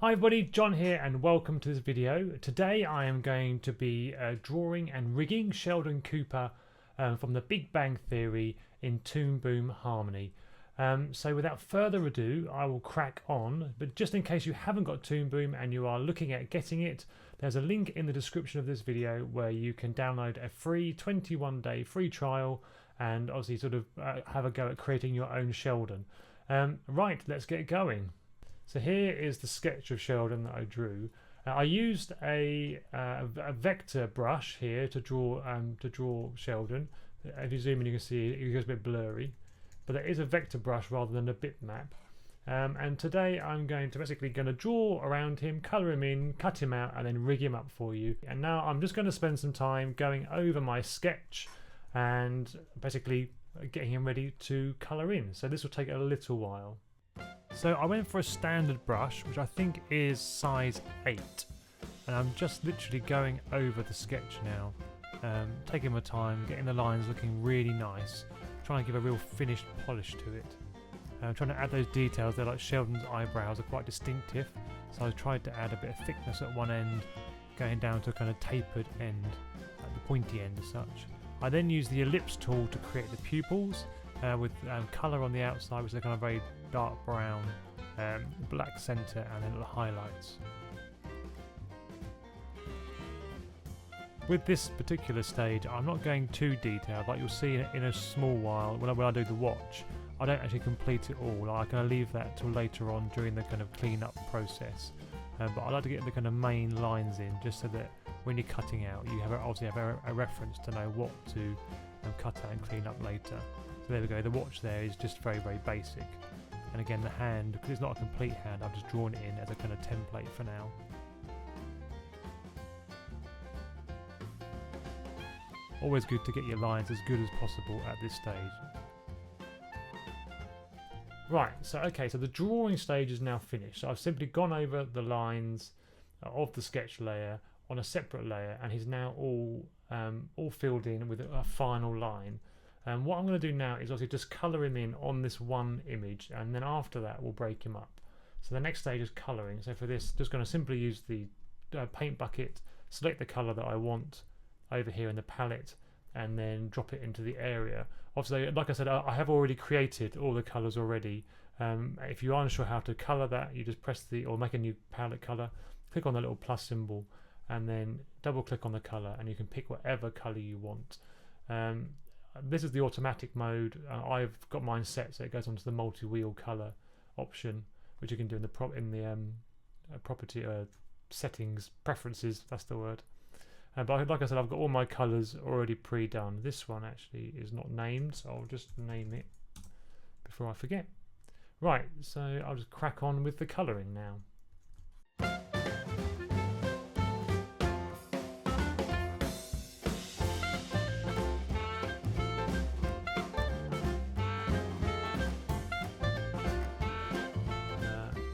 Hi everybody, John here and welcome to this video. Today I am going to be drawing and rigging Sheldon Cooper from the Big Bang Theory in Toon Boom Harmony. So without further ado, I will crack on, but just in case you haven't got Toon Boom and you are looking at getting it, there's a link in the description of this video where you can download a free 21-day free trial and obviously sort of have a go at creating your own Sheldon. Right, let's get going. So here is the sketch of Sheldon that I drew. I used a vector brush here to draw Sheldon. If you zoom in, you can see it goes a bit blurry, but it is a vector brush rather than a bitmap. And today I'm basically going to draw around him, colour him in, cut him out, and then rig him up for you. And now I'm just going to spend some time going over my sketch and basically getting him ready to colour in. So this will take a little while. So I went for a standard brush, which I think is size 8, and I'm just literally going over the sketch now, taking my time, getting the lines looking really nice, trying to give a real finished polish to it. I'm trying to add those details. They're like Sheldon's eyebrows are quite distinctive, so I tried to add a bit of thickness at one end, going down to a kind of tapered end at the pointy end as such. I then used the ellipse tool to create the pupils with colour on the outside, which is kind of very dark brown, black centre, and then little highlights. With this particular stage, I'm not going too detailed. Like you'll see in a small while when I do the watch, I don't actually complete it all. I kind of leave that till later on during the kind of clean up process. But I like to get the kind of main lines in, just so that when you're cutting out, you obviously have a reference to know what to cut out and clean up later. So there we go, the watch there is just very, very basic. And again, the hand, because it's not a complete hand, I've just drawn it in as a kind of template for now. Always good to get your lines as good as possible at this stage. Right, so the drawing stage is now finished. So I've simply gone over the lines of the sketch layer on a separate layer, and he's now all filled in with a final line. And what I'm going to do now is obviously just colour him in on this one image, and then after that we'll break him up. So the next stage is colouring. So for this, just going to simply use the paint bucket, select the colour that I want over here in the palette, and then drop it into the area. Obviously, like I said, I have already created all the colours already. If you aren't sure how to colour that, you just press or make a new palette colour, click on the little plus symbol, and then double click on the colour, and you can pick whatever colour you want. This is the automatic mode. I've got mine set so it goes onto the multi-wheel color option, which you can do in the property settings, preferences, that's the word. But like I said, I've got all my colors already pre-done. This one actually is not named, so I'll just name it before I forget. Right, so I'll just crack on with the coloring now.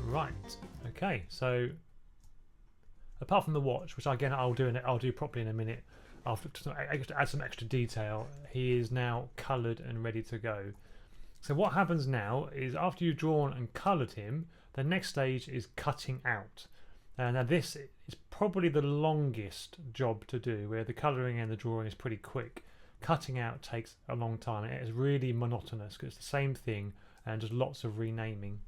Right, okay, so apart from the watch, which again I'll do properly in a minute, after to add some extra detail, he is now coloured and ready to go. So what happens now is after you've drawn and coloured him, the next stage is cutting out. Now this is probably the longest job to do, where the colouring and the drawing is pretty quick. Cutting out takes a long time, and it is really monotonous because it's the same thing and just lots of renaming.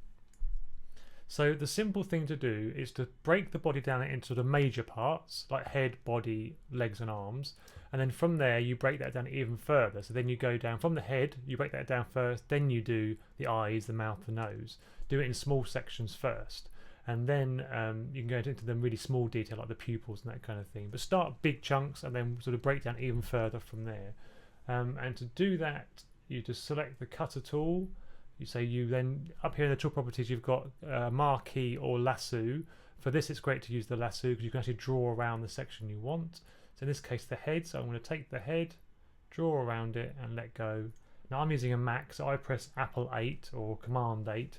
So the simple thing to do is to break the body down into the major parts, like head, body, legs and arms, and then from there you break that down even further. So then you go down from the head, you break that down first, then you do the eyes, the mouth, the nose. Do it in small sections first, and then you can go into the really small detail like the pupils and that kind of thing. But start big chunks and then sort of break down even further from there. And to do that, you just select the cutter tool. You then, up here in the tool properties, you've got marquee or lasso. For this, it's great to use the lasso because you can actually draw around the section you want. So in this case, the head. So I'm going to take the head, draw around it, and let go. Now I'm using a Mac, so I press Apple 8 or Command 8.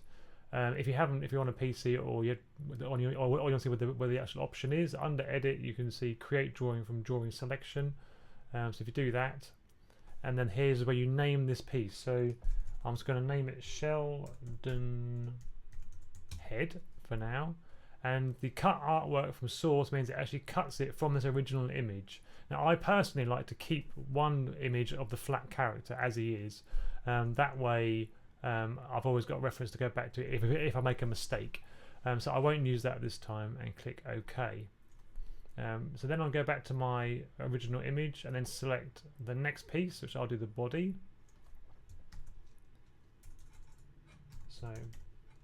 If you're on a PC or you want to see where the actual option is, under Edit, you can see Create Drawing from Drawing Selection. So if you do that, and then here's where you name this piece. So I'm just going to name it Sheldon Head for now, and the cut artwork from source means it actually cuts it from this original image. Now I personally like to keep one image of the flat character as he is, that way I've always got a reference to go back to if I make a mistake. So I won't use that this time, and click OK. So then I'll go back to my original image and then select the next piece, which I'll do the body. So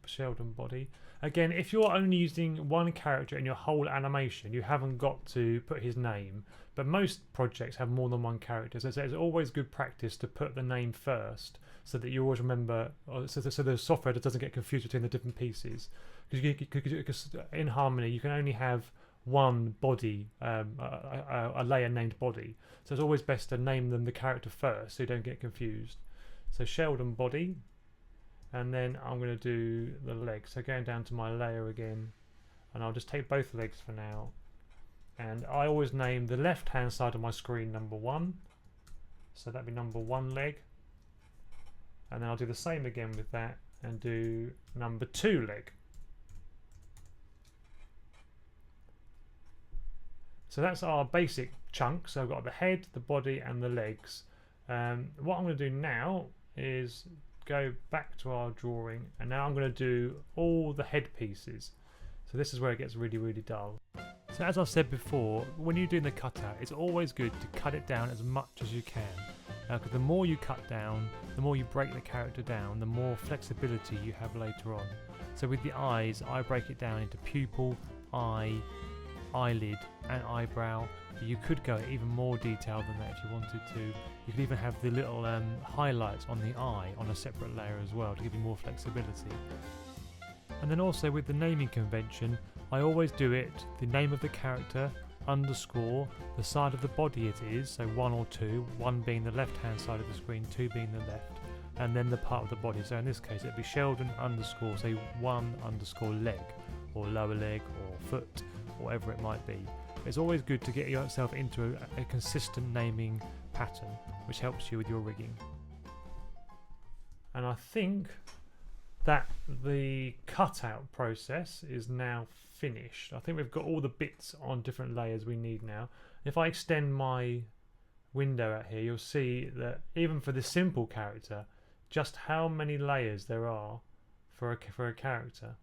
Sheldon body. Again, if you're only using one character in your whole animation, you haven't got to put his name, but most projects have more than one character, so it's always good practice to put the name first so that you always remember, so the software doesn't get confused between the different pieces, because in Harmony you can only have one body, a layer named body, so it's always best to name them the character first so you don't get confused. So Sheldon body, and then I'm going to do the legs. So going down to my layer again, and I'll just take both legs for now, and I always name the left hand side of my screen number 1, so that'd be number 1 leg, and then I'll do the same again with that and do number 2 leg. So that's our basic chunk. So I've got the head, the body and the legs. What I'm going to do now is go back to our drawing, and now I'm going to do all the head pieces. So this is where it gets really, really dull. So as I said before, when you're doing the cutout, it's always good to cut it down as much as you can, because the more you cut down, the more you break the character down, the more flexibility you have later on. So with the eyes, I break it down into pupil, eye, eyelid and eyebrow. You could go even more detailed than that if you wanted to. You could even have the little highlights on the eye on a separate layer as well to give you more flexibility. And then also with the naming convention, I always do it the name of the character underscore the side of the body it is, so 1 or 2, 1 being the left hand side of the screen, 2 being the left, and then the part of the body. So in this case it'd be Sheldon underscore, say 1 underscore leg or lower leg or foot, whatever it might be. It's always good to get yourself into a consistent naming pattern, which helps you with your rigging. And I think that the cutout process is now finished. I think we've got all the bits on different layers we need now. If I extend my window out here, you'll see that even for this simple character, just how many layers there are for a character.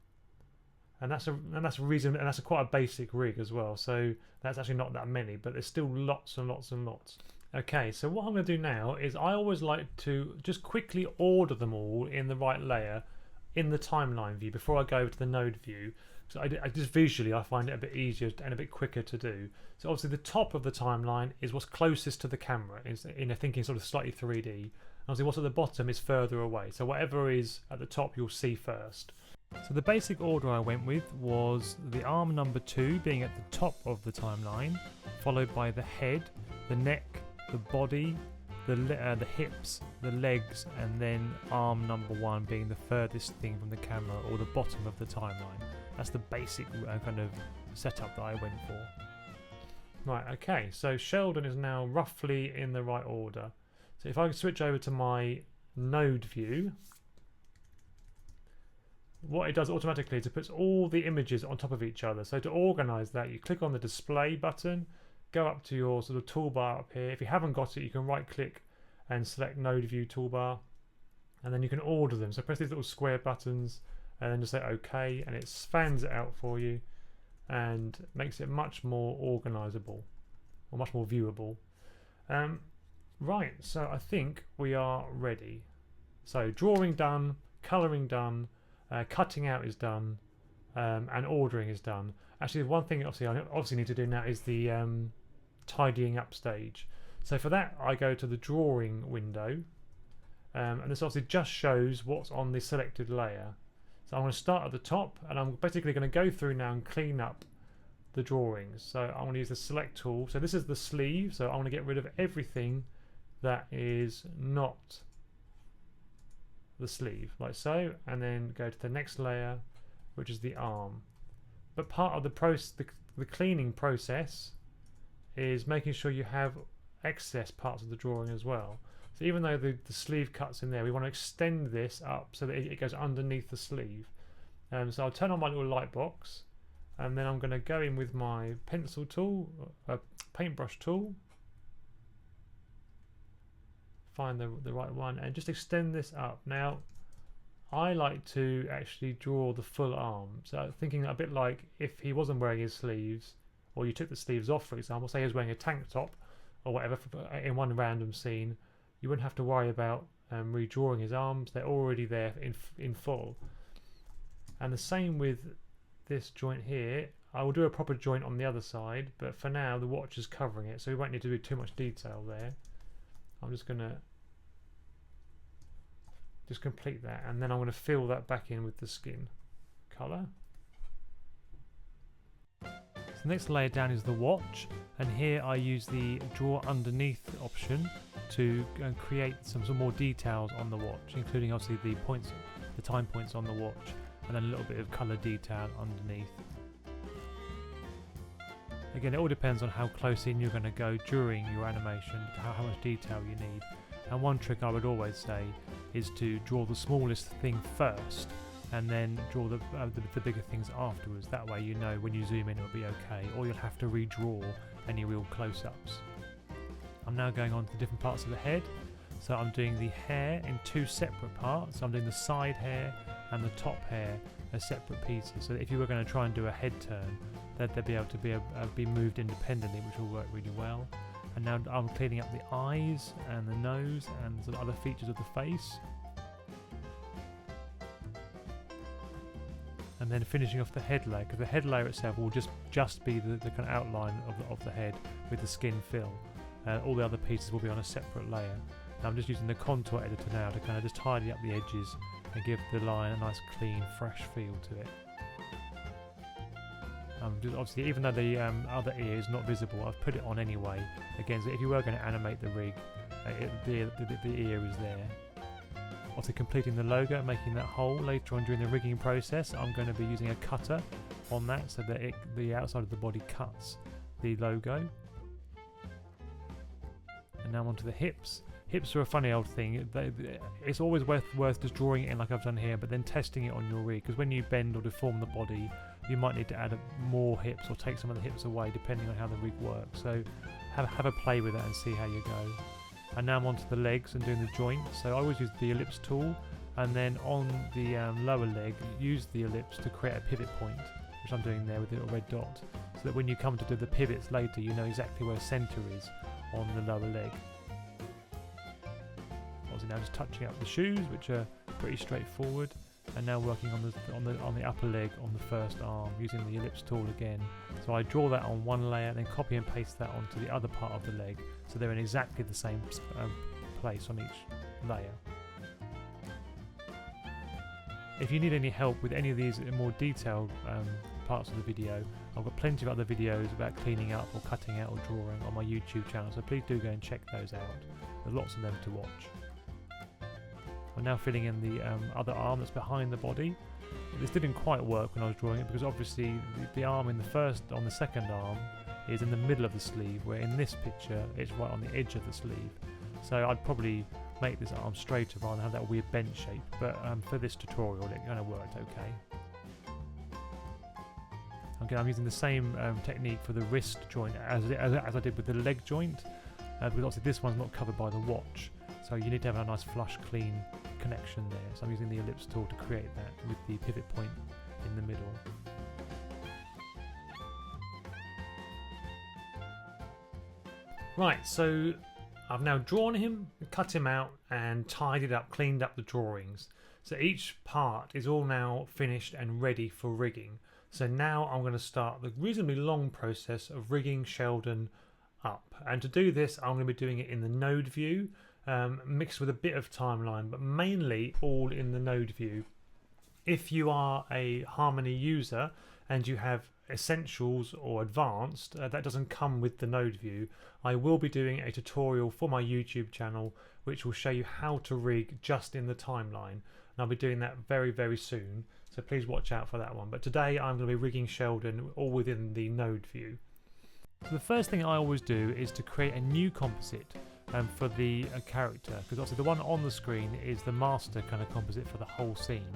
And that's a reason, and that's quite a basic rig as well. So that's actually not that many, but there's still lots and lots and lots. Okay, so what I'm going to do now is I always like to just quickly order them all in the right layer in the timeline view before I go over to the node view. So I just visually I find it a bit easier and a bit quicker to do. So obviously the top of the timeline is what's closest to the camera, in a thinking sort of slightly 3D. And obviously what's at the bottom is further away. So whatever is at the top you'll see first. So the basic order I went with was the arm number 2 being at the top of the timeline, followed by the head, the neck, the body, the hips, the legs, and then arm number 1 being the furthest thing from the camera or the bottom of the timeline. That's the basic kind of setup that I went for. Right, okay, so Sheldon is now roughly in the right order. So if I switch over to my node view, what it does automatically is it puts all the images on top of each other. So to organize that, you click on the display button, go up to your sort of toolbar up here. If you haven't got it, you can right click and select node view toolbar, and then you can order them. So press these little square buttons and then just say OK, and it spans it out for you and makes it much more organizable or much more viewable. Right, so I think we are ready. So drawing done, coloring done, cutting out is done, and ordering is done. Actually, one thing I obviously need to do now is the tidying up stage. So for that, I go to the drawing window, and this obviously just shows what's on the selected layer. So I'm going to start at the top, and I'm basically going to go through now and clean up the drawings. So I'm going to use the select tool. So this is the sleeve, so I'm going to get rid of everything that is not the sleeve, like so, and then go to the next layer, which is the arm. But part of the cleaning process is making sure you have excess parts of the drawing as well. So even though the sleeve cuts in there, we want to extend this up so that it goes underneath the sleeve. So I'll turn on my little light box, And then I'm going to go in with my pencil tool, paintbrush tool, find the right one, and just extend this up. Now I like to actually draw the full arm, so thinking a bit like if he wasn't wearing his sleeves, or you took the sleeves off, for example, say he was wearing a tank top or whatever in one random scene, you wouldn't have to worry about redrawing his arms. They're already there in full. And the same with this joint here. I will do a proper joint on the other side, but for now the watch is covering it, so we won't need to do too much detail there. I'm just going to just complete that, and then I'm going to fill that back in with the skin colour. So the next layer down is the watch, and here I use the draw underneath option to create some more details on the watch, including obviously the time points on the watch, and then a little bit of colour detail underneath. Again, it all depends on how close in you're going to go during your animation, how much detail you need. And one trick I would always say is to draw the smallest thing first, and then draw the bigger things afterwards. That way you know when you zoom in it'll be okay, or you'll have to redraw any real close-ups. I'm now going on to the different parts of the head. So I'm doing the hair in two separate parts. I'm doing the side hair and the top hair as separate pieces, so that if you were going to try and do a head turn, they'd be able to be moved independently, which will work really well. And now I'm cleaning up the eyes and the nose and some other features of the face. And then finishing off the head layer, because the head layer itself will just be the kind of outline of the head with the skin fill. All the other pieces will be on a separate layer. Now I'm just using the contour editor now to kind of just tidy up the edges and give the line a nice clean, fresh feel to it. Just obviously, even though the other ear is not visible, I've put it on anyway. Again, so if you were going to animate the rig, the ear is there. Also completing the logo, making that hole later on during the rigging process, I'm going to be using a cutter on that so that the outside of the body cuts the logo. And now onto the hips. Hips are a funny old thing. It's always worth just drawing it in like I've done here, but then testing it on your rig, because when you bend or deform the body, you might need to add more hips or take some of the hips away depending on how the rig works. So have a play with that and see how you go. And now I'm onto the legs and doing the joint. So I always use the ellipse tool, and then on the lower leg use the ellipse to create a pivot point, which I'm doing there with the little red dot, so that when you come to do the pivots later you know exactly where centre is on the lower leg. Obviously now just touching up the shoes, which are pretty straightforward, and now working on the upper leg on the first arm using the ellipse tool again. So I draw that on one layer, then copy and paste that onto the other part of the leg, so they're in exactly the same place on each layer. If you need any help with any of these more detailed parts of the video, I've got plenty of other videos about cleaning up or cutting out or drawing on my YouTube channel, so please do go and check those out. There's lots of them to watch. I'm now filling in the other arm that's behind the body. This didn't quite work when I was drawing it, because obviously the arm on the second arm is in the middle of the sleeve, where in this picture it's right on the edge of the sleeve. So I'd probably make this arm straighter rather than have that weird bent shape, but for this tutorial it kind of worked okay. Again, I'm using the same technique for the wrist joint as I did with the leg joint, because obviously this one's not covered by the watch, so you need to have a nice flush, clean connection there. So I'm using the ellipse tool to create that with the pivot point in the middle. Right, so I've now drawn him, cut him out and tidied up, cleaned up the drawings. So each part is all now finished and ready for rigging. So now I'm going to start the reasonably long process of rigging Sheldon up. And to do this, I'm going to be doing it in the node view, mixed with a bit of timeline, but mainly all in the node view. If you are a Harmony user and you have Essentials or Advanced, that doesn't come with the node view. I will be doing a tutorial for my YouTube channel which will show you how to rig just in the timeline, and I'll be doing that very, very soon, so please watch out for that one. But today I'm going to be rigging Sheldon all within the node view. So the first thing I always do is to create a new composite for the character, because obviously the one on the screen is the master kind of composite for the whole scene.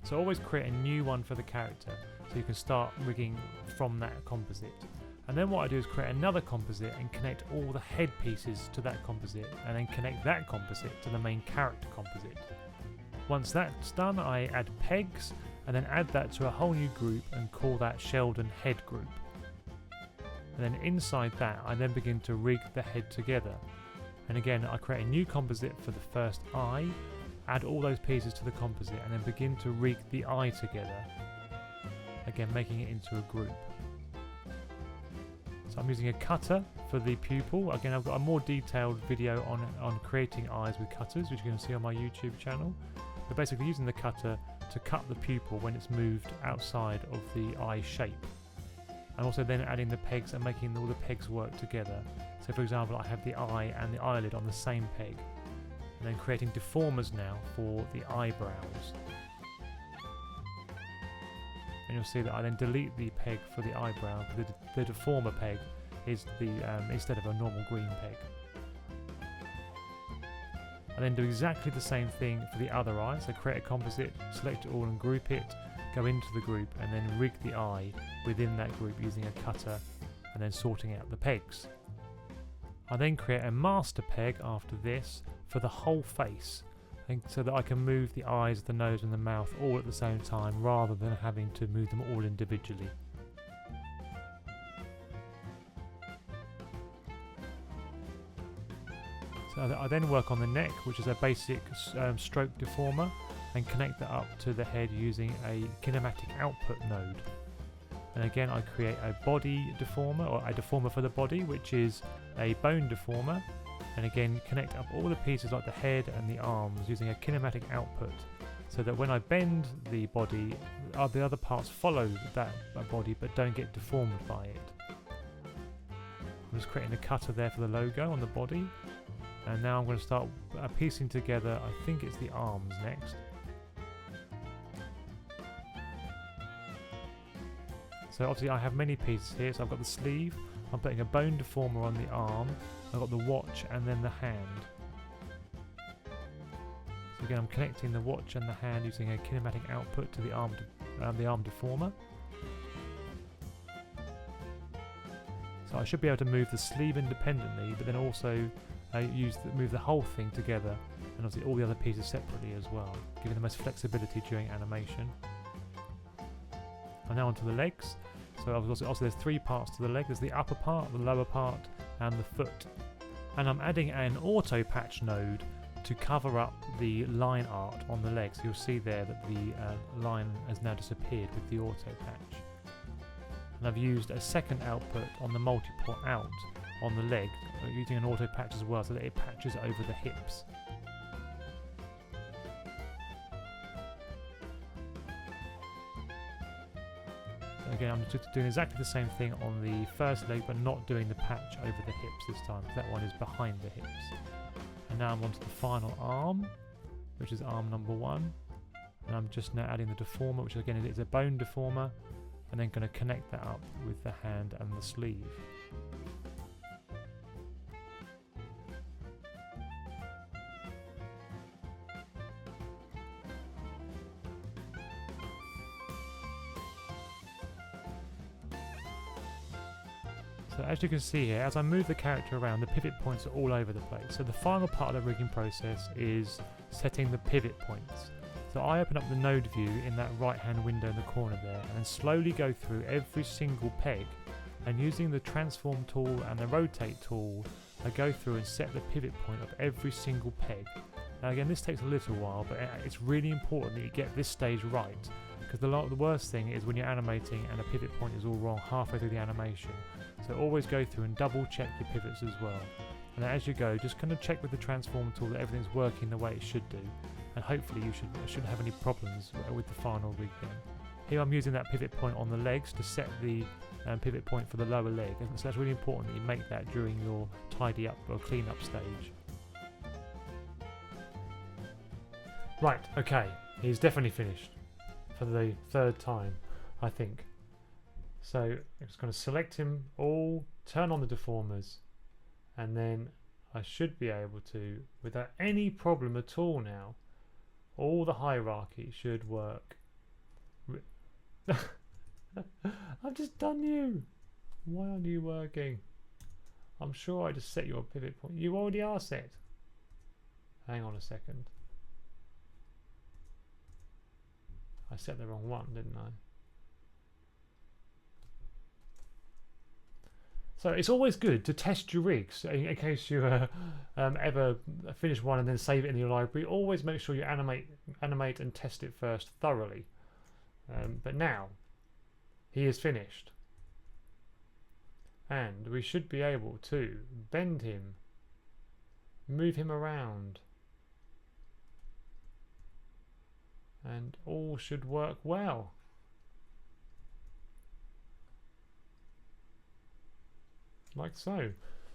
So always create a new one for the character. so you can start rigging from that composite. And then what I do is create another composite and connect all the head pieces to that composite, and then connect that composite to the main character composite. Once that's done, I add pegs and then add that to a whole new group and call that Sheldon head group. And then inside that I then begin to rig the head together. And again I create a new composite for the first eye, add all those pieces to the composite, and then begin to rig the eye together, again making it into a group. So I'm using a cutter for the pupil. Again, I've got a more detailed video on creating eyes with cutters, which you can see on my YouTube channel. But basically using the cutter to cut the pupil when it's moved outside of the eye shape. And also then adding the pegs and making all the pegs work together. So for example, I have the eye and the eyelid on the same peg. And then creating deformers now for the eyebrows. And you'll see that I then delete the peg for the eyebrow, because the deformer peg is the instead of a normal green peg. I then do exactly the same thing for the other eye, so create a composite, select it all and group it, go into the group and then rig the eye within that group using a cutter and then sorting out the pegs. I then create a master peg after this for the whole face, so that I can move the eyes, the nose and the mouth all at the same time rather than having to move them all individually. So I then work on the neck, which is a basic stroke deformer, and connect that up to the head using a kinematic output node. And again I create a body deformer, or a deformer for the body, which is a bone deformer. And again connect up all the pieces like the head and the arms using a kinematic output, so that when I bend the body, the other parts follow that body but don't get deformed by it. I'm just creating a cutter there for the logo on the body, and now I'm going to start piecing together, I think it's the arms next. So obviously I have many pieces here, so I've got the sleeve, I'm putting a bone deformer on the arm, I've got the watch and then the hand. So again I'm connecting the watch and the hand using a kinematic output to the arm deformer. So I should be able to move the sleeve independently, but then also move the whole thing together, and obviously all the other pieces separately as well, giving the most flexibility during animation. And now onto the legs. So also there's three parts to the leg. There's the upper part, the lower part, and the foot. And I'm adding an auto patch node to cover up the line art on the leg. So you'll see there that the line has now disappeared with the auto patch. And I've used a second output on the multi-port out on the leg, using an auto patch as well, so that it patches over the hips. Again, I'm just doing exactly the same thing on the first leg, but not doing the patch over the hips this time, because that one is behind the hips. And now I'm onto the final arm, which is arm number 1. And I'm just now adding the deformer, which again is a bone deformer, and then going to connect that up with the hand and the sleeve. So as you can see here, as I move the character around, the pivot points are all over the place. So the final part of the rigging process is setting the pivot points. So I open up the node view in that right hand window in the corner there, and then slowly go through every single peg, and using the transform tool and the rotate tool, I go through and set the pivot point of every single peg. Now again, this takes a little while, but it's really important that you get this stage right, because the worst thing is when you're animating and a pivot point is all wrong halfway through the animation. So always go through and double check your pivots as well. And as you go, just kind of check with the transform tool that everything's working the way it should do. And hopefully you shouldn't have any problems with the final rig then. Here I'm using that pivot point on the legs to set the pivot point for the lower leg. And so that's really important that you make that during your tidy up or clean up stage. Right, okay, he's definitely finished for the third time, I think. So I'm just going to select him all, turn on the deformers, and then I should be able to, without any problem at all now, all the hierarchy should work. I've just done you. Why aren't you working? I'm sure I just set your pivot point. You already are set. Hang on a second. I set the wrong one, didn't I? So it's always good to test your rigs in case you ever finish one and then save it in your library. Always make sure you animate and test it first thoroughly. But now he is finished, and we should be able to bend him, move him around, and all should work well. Like so.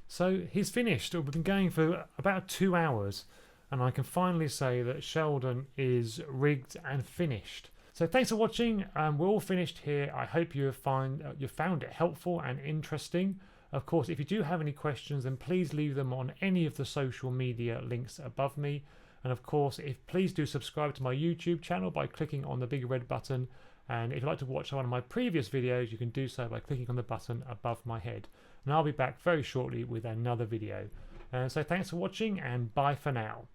So he's finished. We've been going for about 2 hours, and I can finally say that Sheldon is rigged and finished. So thanks for watching. We're all finished here. I hope you found it helpful and interesting. Of course, if you do have any questions, then please leave them on any of the social media links above me. And of course, please do subscribe to my YouTube channel by clicking on the big red button. And if you'd like to watch one of my previous videos, you can do so by clicking on the button above my head. And I'll be back very shortly with another video. So thanks for watching, and bye for now.